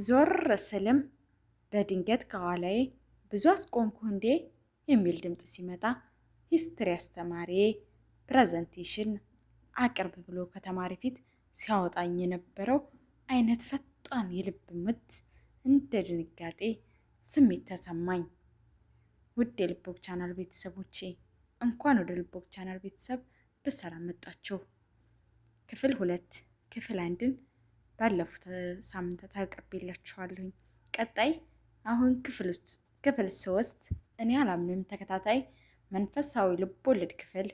ዞር ስልም በድንገት ከኋላዬ ብዙ አስቆምኩህ እንዴ የሚል ድምፅ ሲመጣ ሂስትሪ አስተማሪዬ ፕሬዘንቴሽን አቅርብ ብሎ ከተማሪ ፊት ሲያወጣኝ የነበረው አይነት ፈጣን የልብ ምት እንደ ድንጋጤ ስሜት ተሰማኝ። ውድ የልቦግ ቻናል ቤተሰቦቼ እንኳን ወደ ልቦግ ቻናል ቤተሰብ በሰላም መጣችሁ። ክፍል 2 ክፍል 1ን ባለፉት ሳምንታት አቅርቤላችኋለሁኝ። ቀጣይ አሁን ክፍል 3 እኔ አላምንም ተከታታይ መንፈሳዊ ልቦለድ ክፍል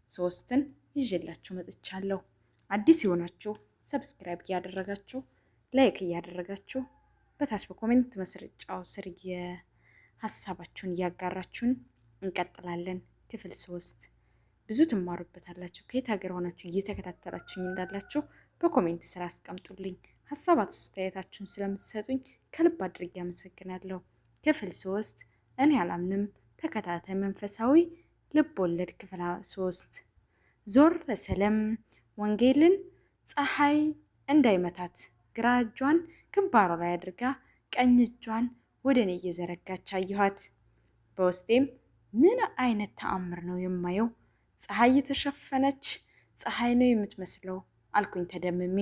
3ን ይዤላችሁ መጥቻለሁ። አዲስ የሆናችሁ ሰብስክራይብ እያደረጋችሁ ላይክ እያደረጋችሁ በታች በኮሜንት መስጫው ስር የሀሳባችሁን እያጋራችሁን እንቀጥላለን። ክፍል 3 ብዙ ትማሩበታላችሁ። ከየት ሀገር ሆናችሁ እየተከታተላችሁኝ እንዳላችሁ በኮሜንት ስራ አስቀምጡልኝ። ሀሳብ አስተያየታችሁን ስለምትሰጡኝ ከልብ አድርጌ አመሰግናለሁ። ክፍል 3 እኔ አላምንም ተከታታይ መንፈሳዊ ልብ ወለድ ክፍል 3። ዞር ስልም ወንጌልን ፀሐይ እንዳይመታት ግራ እጇን ግንባሯ ላይ አድርጋ ቀኝ እጇን ወደ እኔ እየዘረጋች አየኋት። በውስጤም ምን አይነት ተአምር ነው የማየው? ፀሐይ የተሸፈነች ፀሐይ ነው የምትመስለው አልኩኝ ተደምሜ።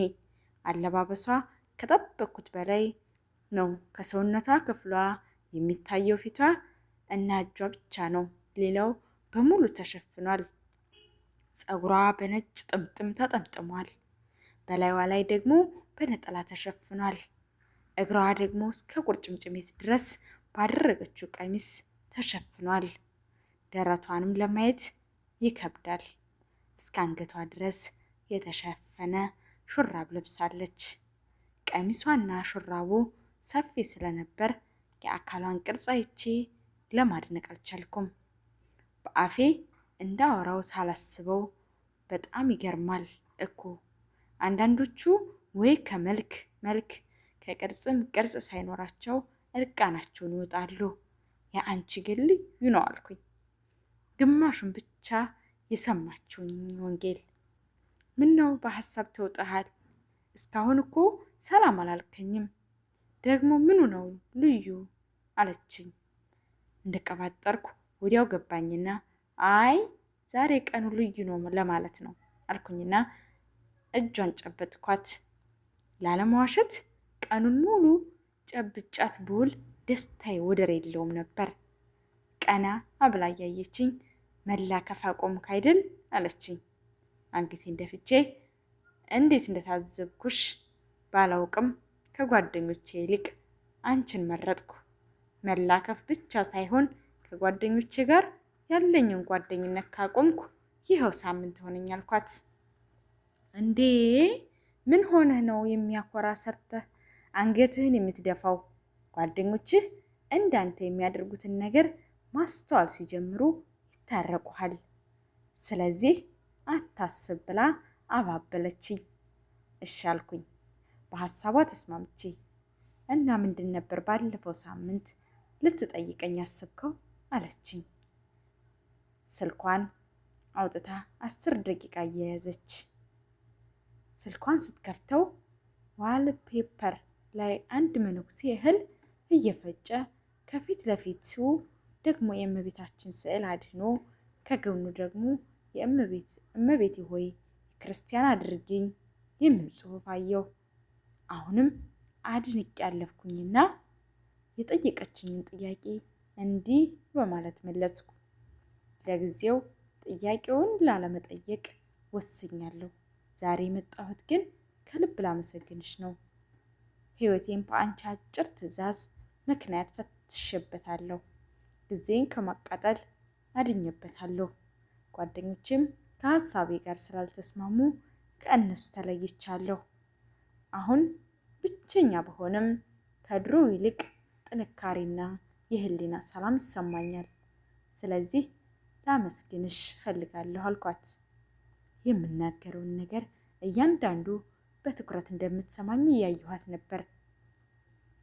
አለባበሷ ከጠበቅኩት በላይ ነው። ከሰውነቷ ክፍሏ የሚታየው ፊቷ እና እጇ ብቻ ነው። ሌላው በሙሉ ተሸፍኗል። ፀጉሯ በነጭ ጥምጥም ተጠምጥሟል። በላይዋ ላይ ደግሞ በነጠላ ተሸፍኗል። እግሯ ደግሞ እስከ ቁርጭምጭሚት ድረስ ባደረገችው ቀሚስ ተሸፍኗል። ደረቷንም ለማየት ይከብዳል። እስከ አንገቷ ድረስ የተሸፈነ ሹራብ ለብሳለች። ቀሚሷና ሹራቡ ሰፊ ስለነበር የአካሏን ቅርጽ አይቼ ለማድነቅ አልቻልኩም። በአፌ እንዳወራው ሳላስበው በጣም ይገርማል እኮ አንዳንዶቹ ወይ ከመልክ ከቅርጽም ቅርጽ ሳይኖራቸው እርቃናቸውን ይወጣሉ። የአንቺ ግን ልዩ ነው አልኩኝ። ግማሹን ብቻ የሰማችሁኝ ወንጌል። ምን ነው በሀሳብ ተውጠሃል? እስካሁን እኮ ሰላም አላልከኝም። ደግሞ ምኑ ነው ልዩ አለችኝ። እንደቀባጠርኩ ወዲያው ገባኝና አይ ዛሬ ቀኑ ልዩ ነው ለማለት ነው አልኩኝና እጇን ጨበጥኳት። ላለመዋሸት ቀኑን ሙሉ ጨብጫት ብውል ደስታዬ ወደር የለውም ነበር። ቀና አብላ እያየችኝ መላከፍ አቆምክ አይደል አለችኝ። አንገቴን ደፍቼ እንዴት እንደታዘብኩሽ ባላውቅም ከጓደኞቼ ይልቅ አንቺን መረጥኩ። መላከፍ ብቻ ሳይሆን ከጓደኞቼ ጋር ያለኝን ጓደኝነት ካቆምኩ ይኸው ሳምንት ሆነኝ አልኳት። እንዴ ምን ሆነህ ነው የሚያኮራ ሰርተህ አንገትህን የምትደፋው? ጓደኞችህ እንዳንተ የሚያደርጉትን ነገር ማስተዋል ሲጀምሩ ይታረቁሃል። ስለዚህ አታስብ ብላ አባበለችኝ። እሺ አልኩኝ በሀሳቧ ተስማምቼ። እና ምንድን ነበር ባለፈው ሳምንት ልትጠይቀኝ ያሰብከው አለችኝ። ስልኳን አውጥታ 10 ደቂቃ እየያዘች ስልኳን ስትከፍተው ዋልፔፐር ላይ አንድ መነኩሴ እህል እየፈጨ ከፊት ለፊቱ ደግሞ የእመቤታችን ስዕል አድኖ ከጎኑ ደግሞ እመቤቴ ሆይ ክርስቲያን አድርጊኝ የሚል ጽሑፍ አየሁ። አሁንም አድንቄ ያለፍኩኝና የጠየቀችኝን ጥያቄ እንዲህ በማለት መለስኩ። ለጊዜው ጥያቄውን ላለመጠየቅ ወስኛለሁ። ዛሬ የመጣሁት ግን ከልብ ላመሰግንሽ ነው። ሕይወቴን በአንቺ አጭር ትዕዛዝ ምክንያት ፈትሼበታለሁ። ጊዜን ከማቃጠል አድኜበታለሁ። ጓደኞቼም ከሀሳቤ ጋር ስላልተስማሙ ከእነሱ ተለይቻለሁ። አሁን ብቸኛ በሆንም ከድሮ ይልቅ ጥንካሬና የህሊና ሰላም ይሰማኛል። ስለዚህ ላመስግንሽ እፈልጋለሁ አልኳት። የምናገረውን ነገር እያንዳንዱ በትኩረት እንደምትሰማኝ እያየኋት ነበር።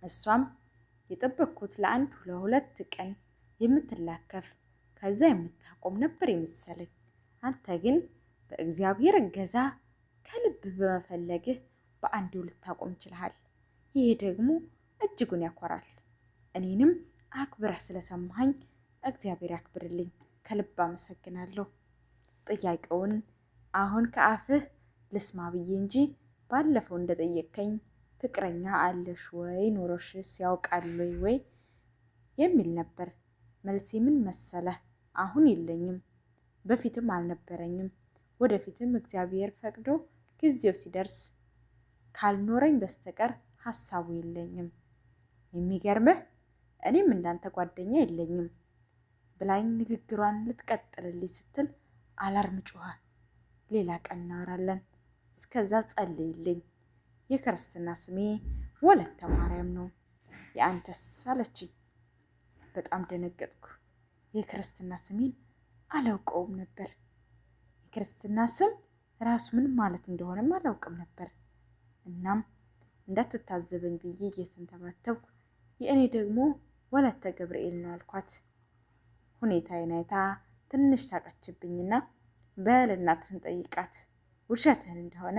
እሷም የጠበቅኩት ለ1-2 ቀን የምትላከፍ ከዛ የምታቆም ነበር የመሰለኝ። አንተ ግን በእግዚአብሔር እገዛ ከልብ በመፈለግህ በአንዴው ልታቆም ችለሃል። ይሄ ደግሞ እጅጉን ያኮራል። እኔንም አክብረህ ስለሰማኸኝ እግዚአብሔር ያክብርልኝ። ከልብ አመሰግናለሁ። ጥያቄውን አሁን ከአፍህ ልስማ ብዬ እንጂ ባለፈው እንደጠየቅከኝ ፍቅረኛ አለሽ ወይ ኖሮሽስ ያውቃል ወይ የሚል ነበር። መልሴ ምን መሰለህ? አሁን የለኝም፣ በፊትም አልነበረኝም፣ ወደፊትም እግዚአብሔር ፈቅዶ ጊዜው ሲደርስ ካልኖረኝ በስተቀር ሀሳቡ የለኝም። የሚገርምህ እኔም እንዳንተ ጓደኛ የለኝም ብላኝ ንግግሯን ልትቀጥልልኝ ስትል አላርም ጮኸ። ሌላ ቀን እናወራለን፣ እስከዛ ጸልይልኝ። የክርስትና ስሜ ወለተ ማርያም ነው፣ የአንተስ አለችኝ። በጣም ደነገጥኩ። የክርስትና ስሜን አላውቀውም ነበር። የክርስትና ስም ራሱ ምን ማለት እንደሆነም አላውቅም ነበር። እናም እንዳትታዘበኝ ብዬ እየተንተባተብኩ የእኔ ደግሞ ወለተ ገብርኤል ነው አልኳት። ሁኔታዬን አይታ ትንሽ ሳቀችብኝና በል እናትህን ጠይቃት፣ ውሸትህን እንደሆነ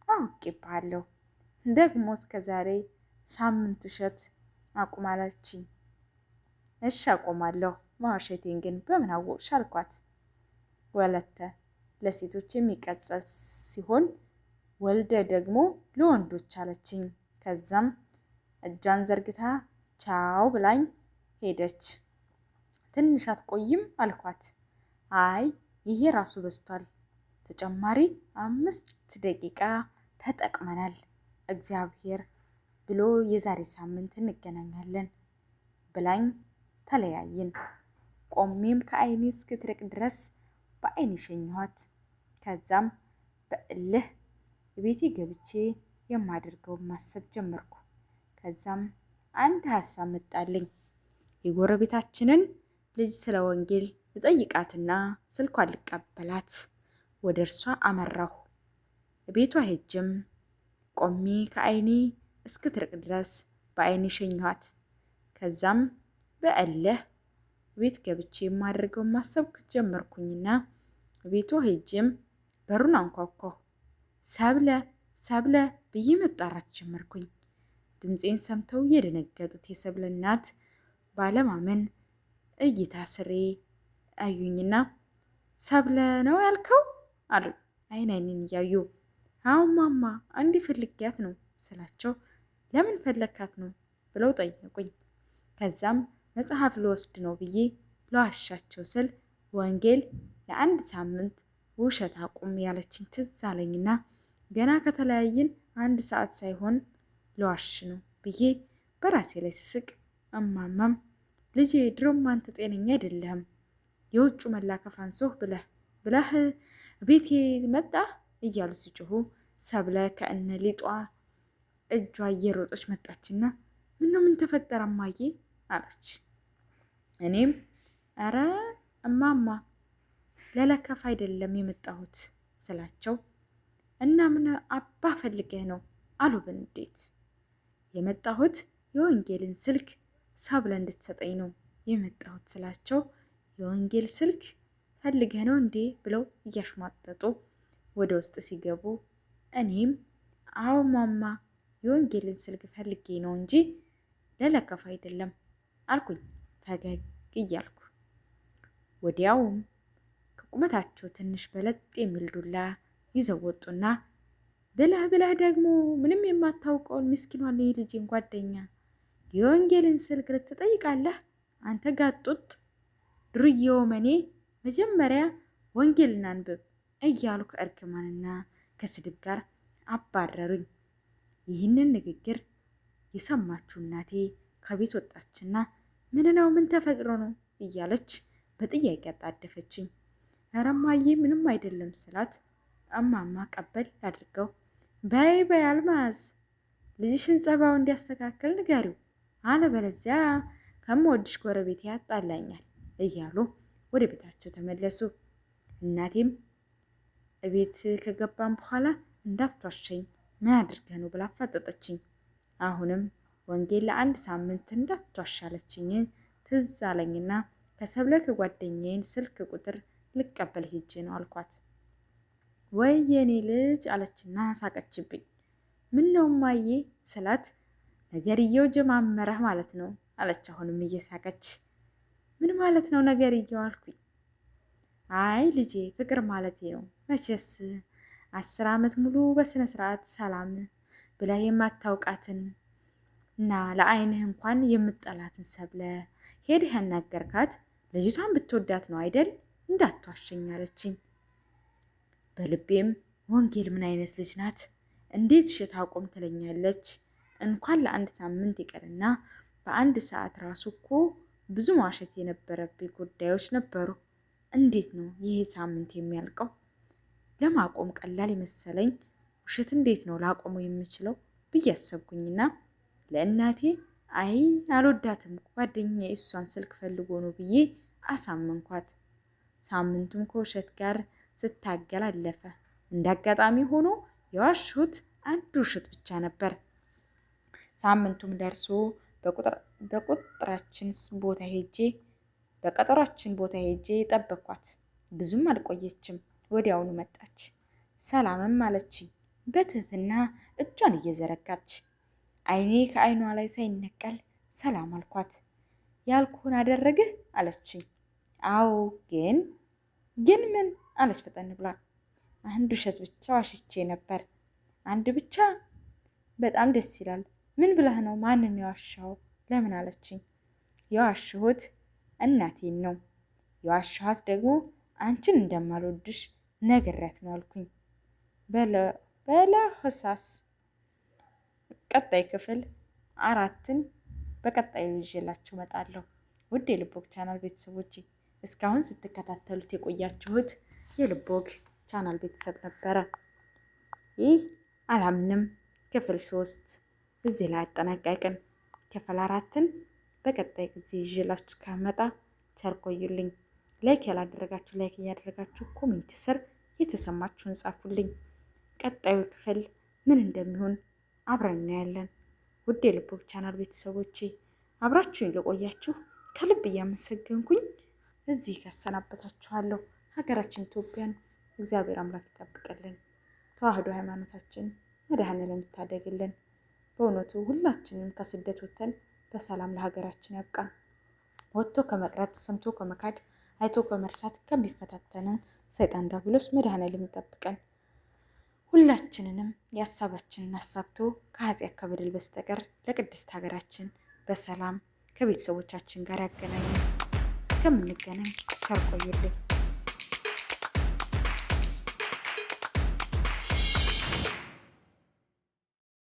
አውቄብሃለሁ። ደግሞ እስከ ዛሬ ሳምንት ውሸት አቁም አለችኝ። እሺ አቆማለሁ፣ መዋሸቴን ግን በምን አወቅሽ አልኳት። ወለተ ለሴቶች የሚቀጸል ሲሆን ወልደ ደግሞ ለወንዶች አለችኝ። ከዛም እጇን ዘርግታ ቻው ብላኝ ሄደች። ትንሽ አትቆይም አልኳት። አይ ይሄ ራሱ በዝቷል፣ ተጨማሪ 5 ደቂቃ ተጠቅመናል። እግዚአብሔር ብሎ የዛሬ ሳምንት እንገናኛለን ብላኝ ተለያይን። ቆሜም ከአይኔ እስክትርቅ ድረስ በአይኔ ሸኘኋት። ከዛም በእልህ ቤቴ ገብቼ የማደርገውን ማሰብ ጀመርኩ። ከዛም አንድ ሀሳብ መጣልኝ። የጎረቤታችንን ልጅ ስለ ወንጌል ልጠይቃትና ስልኳን ልቀበላት ወደ እርሷ አመራሁ። ቤቷ ሄጅም ቆሜ ከአይኔ እስክትርቅ ድረስ በአይኔ ሸኘኋት። ከዛም በእልህ ቤት ገብቼ የማደርገውን ማሰብ ጀመርኩኝና ቤቷ ሄጅም በሩን አንኳኳሁ። ሰብለ ሰብለ ብዬ መጣራት ጀመርኩኝ። ድምፄን ሰምተው የደነገጡት የሰብለ እናት ባለማመን እይታ ስሬ አዩኝና ሰብለ ነው ያልከው አሉ አይን አይኔን እያዩ። አሁን ማማ አንዴ ፈልጊያት ነው ስላቸው ለምን ፈለካት ነው ብለው ጠየቁኝ። ከዛም መጽሐፍ ልወስድ ነው ብዬ ለዋሻቸው ስል ወንጌል ለ1 ሳምንት ውሸት አቁም ያለችኝ ትዝ አለኝና ገና ከተለያየን 1 ሰዓት ሳይሆን ለዋሽ ነው ብዬ በራሴ ላይ ስስቅ እማማም ልጄ ድሮም አንተ ጤነኛ አይደለህም፣ የውጩ መላከፍ አንሶህ ብለህ ቤቴ መጣ እያሉ ሲጮሁ ሰብለ ከእነ ሊጧ እጇ እየሮጠች መጣችና ምነው ምን ተፈጠረ እማዬ አለች። እኔም ኧረ እማማ ለለከፍ አይደለም የመጣሁት ስላቸው እና ምን አባ ፈልገህ ነው አሉ በንዴት። የመጣሁት የወንጌልን ስልክ ሰብለ እንድትሰጠኝ ነው የመጣሁት ስላቸው የወንጌል ስልክ ፈልገህ ነው እንዴ ብለው እያሽሟጠጡ ወደ ውስጥ ሲገቡ እኔም አዎ ማማ የወንጌልን ስልክ ፈልጌ ነው እንጂ ለለከፍ አይደለም አልኩኝ ፈገግ እያልኩ። ወዲያውም ከቁመታቸው ትንሽ በለጥ የሚል ዱላ ይዘው ወጡና ብለህ ደግሞ ምንም የማታውቀውን ምስኪኗን የልጄን ጓደኛ የወንጌልን ስልክ ልትጠይቃለህ አንተ ጋጡጥ ድርዬው መኔ መጀመሪያ ወንጌልን አንብብ እያሉ ከእርግማንና ከስድብ ጋር አባረሩኝ። ይህንን ንግግር የሰማችው እናቴ ከቤት ወጣችና ምን ነው ምን ተፈጥሮ ነው እያለች በጥያቄ አጣደፈችኝ። ኧረ እማዬ ምንም አይደለም ስላት እማማ ቀበል አድርገው በይ አልማዝ ልጅሽን ጸባው እንዲያስተካክል ንገሪው፣ አለበለዚያ ከምወድሽ ጎረቤት ያጣላኛል እያሉ ወደ ቤታቸው ተመለሱ። እናቴም እቤት ከገባን በኋላ እንዳትዋሸኝ ምን አድርገህ ነው ብላ አፋጠጠችኝ። አሁንም ወንጌል ለ1 ሳምንት እንዳትዋሻለችኝ ትዝ አለኝና ከሰብለ ከጓደኛዬን ስልክ ቁጥር ልቀበል ሄጄ ነው አልኳት። ወይ የኔ ልጅ አለችና ሳቀችብኝ። ምን ነው እማዬ ስላት ነገርየው ጀማመረህ ማለት ነው አለች አሁንም እየሳቀች። ምን ማለት ነው ነገርየው አልኩኝ። አይ ልጄ ፍቅር ማለቴ ነው። መቼስ 10 ዓመት ሙሉ በስነ ስርዓት ሰላም ብለህ የማታውቃትን እና ለአይንህ እንኳን የምጠላትን ሰብለ ሄድህ ያናገርካት ልጅቷን ብትወዳት ነው አይደል? እንዳትዋሸኝ አለችኝ። በልቤም ወንጌል ምን አይነት ልጅ ናት? እንዴት ውሸት አቆም ትለኛለች? እንኳን ለአንድ ሳምንት ይቅርና በአንድ ሰዓት ራሱ እኮ ብዙ ማሸት የነበረብኝ ጉዳዮች ነበሩ። እንዴት ነው ይሄ ሳምንት የሚያልቀው? ለማቆም ቀላል የመሰለኝ ውሸት እንዴት ነው ላቆመው የምችለው ብዬ አሰብኩኝና ለእናቴ አይ አልወዳትም ጓደኛዬ እሷን ስልክ ፈልጎ ነው ብዬ አሳመንኳት። ሳምንቱም ከውሸት ጋር ስታገል አለፈ። እንዳጋጣሚ ሆኖ የዋሹት አንድ ውሸት ብቻ ነበር። ሳምንቱም ደርሶ በቀጠሯችን ቦታ ሄጄ ጠበኳት። ብዙም አልቆየችም፣ ወዲያውኑ መጣች። ሰላምም አለችኝ በትህትና እጇን እየዘረጋች። አይኔ ከአይኗ ላይ ሳይነቀል ሰላም አልኳት። ያልኩህን አደረግህ አለችኝ። አዎ ግን ምን አለች ፈጠን ብላ። አንድ ውሸት ብቻ ዋሽቼ ነበር። አንድ ብቻ? በጣም ደስ ይላል። ምን ብለህ ነው? ማንን የዋሻው? ለምን አለችኝ። የዋሽሁት እናቴን ነው። የዋሻኋት ደግሞ አንቺን እንደማልወድሽ ነግሬያት ነው አልኩኝ። በለሆሳስ ቀጣይ ክፍል 4ን በቀጣዩ ይዤላችሁ እመጣለሁ። ውድ የልቦግ ቻናል ቤተሰቦች እስካሁን ስትከታተሉት የቆያችሁት የልቦግ ቻናል ቤተሰብ ነበረ። ይህ አላምንም ክፍል 3 እዚህ ላይ አጠናቀቅን። ክፍል 4ን በቀጣይ ጊዜ ይዤላችሁ ከመጣ ቸር ቆዩልኝ። ላይክ ያላደረጋችሁ ላይክ እያደረጋችሁ ኮሜንት ስር የተሰማችሁን ጻፉልኝ። ቀጣዩ ክፍል ምን እንደሚሆን አብረን እናያለን። ውድ የልቦግ ቻናል ቤተሰቦቼ አብራችሁኝ ለቆያችሁ ከልብ እያመሰገንኩኝ እዚህ ያሰናበታችኋለሁ። ሀገራችን ኢትዮጵያን እግዚአብሔር አምላክ ይጠብቅልን። ተዋህዶ ሃይማኖታችን መድኃኔዓለም ይታደግልን። በእውነቱ ሁላችንም ከስደት ወጥተን በሰላም ለሀገራችን ያብቃን። ወጥቶ ከመቅረት ሰምቶ ከመካድ አይቶ ከመርሳት ከሚፈታተንን ሰይጣን ዲያብሎስ መድኃኔዓለም ይጠብቀን። ሁላችንንም የሀሳባችንን አሳብቶ ከኃጢአት ከበደል በስተቀር ለቅድስት ሀገራችን በሰላም ከቤተሰቦቻችን ጋር ያገናኘን። እስከምንገናኝ ቸር ቆዩልኝ።